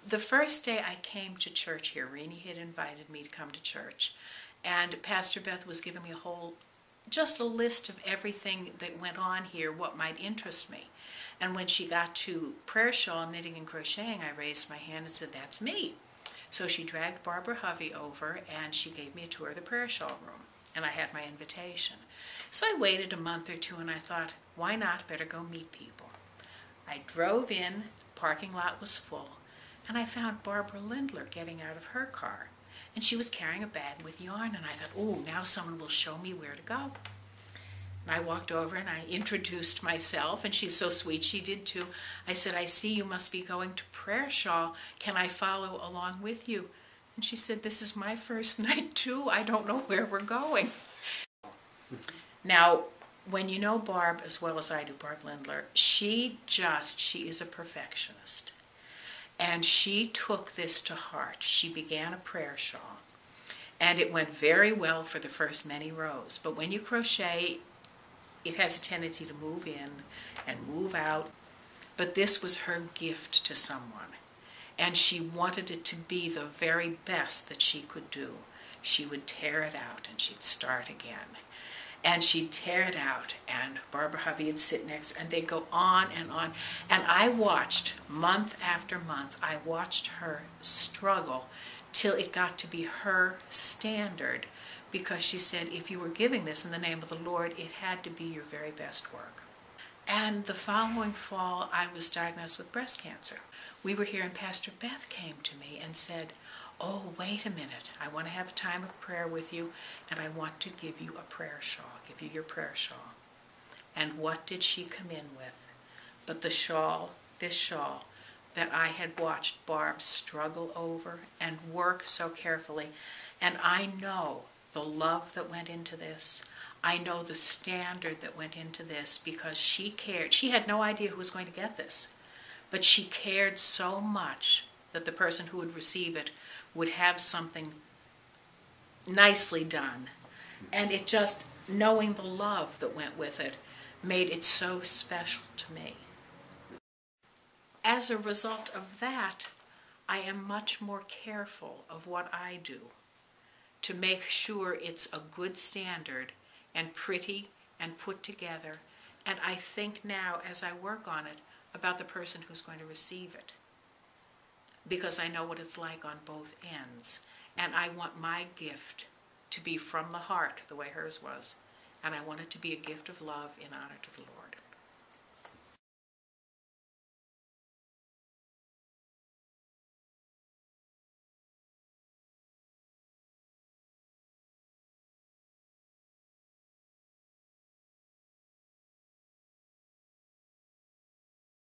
The first day I came to church here, Rainey had invited me to come to church, and Pastor Beth was giving me just a list of everything that went on here, what might interest me. And when she got to prayer shawl, knitting and crocheting, I raised my hand and said, "That's me." So she dragged Barbara Hovey over and she gave me a tour of the prayer shawl room, and I had my invitation. So I waited a month or two and I thought, why not? Better go meet people. I drove in, parking lot was full, and I found Barbara Lindler getting out of her car. And she was carrying a bag with yarn, and I thought, oh, now someone will show me where to go. And I walked over and I introduced myself, and she's so sweet, she did too. I said, "I see you must be going to prayer shawl. Can I follow along with you?" And she said, "This is my first night too. I don't know where we're going." Now, when you know Barb as well as I do, Barb Lindler, she is a perfectionist. And she took this to heart. She began a prayer shawl, and it went very well for the first many rows. But when you crochet, it has a tendency to move in and move out. But this was her gift to someone, and she wanted it to be the very best that she could do. She would tear it out and she'd start again. And she'd tear it out, and Barbara Hovey would sit next to her, and they'd go on. And I watched, month after month, I watched her struggle till it got to be her standard, because she said, if you were giving this in the name of the Lord, it had to be your very best work. And the following fall, I was diagnosed with breast cancer. We were here, and Pastor Beth came to me and said, "Oh, wait a minute, I want to have a time of prayer with you, and I want to give you a prayer shawl, give you your prayer shawl." And what did she come in with? But the shawl, this shawl, that I had watched Barb struggle over and work so carefully. And I know the love that went into this. I know the standard that went into this, because she cared. She had no idea who was going to get this, but she cared so much that the person who would receive it would have something nicely done. And it just, knowing the love that went with it, made it so special to me. As a result of that, I am much more careful of what I do to make sure it's a good standard and pretty and put together. And I think now, as I work on it, about the person who's going to receive it, because I know what it's like on both ends. And I want my gift to be from the heart, the way hers was. And I want it to be a gift of love in honor to the Lord.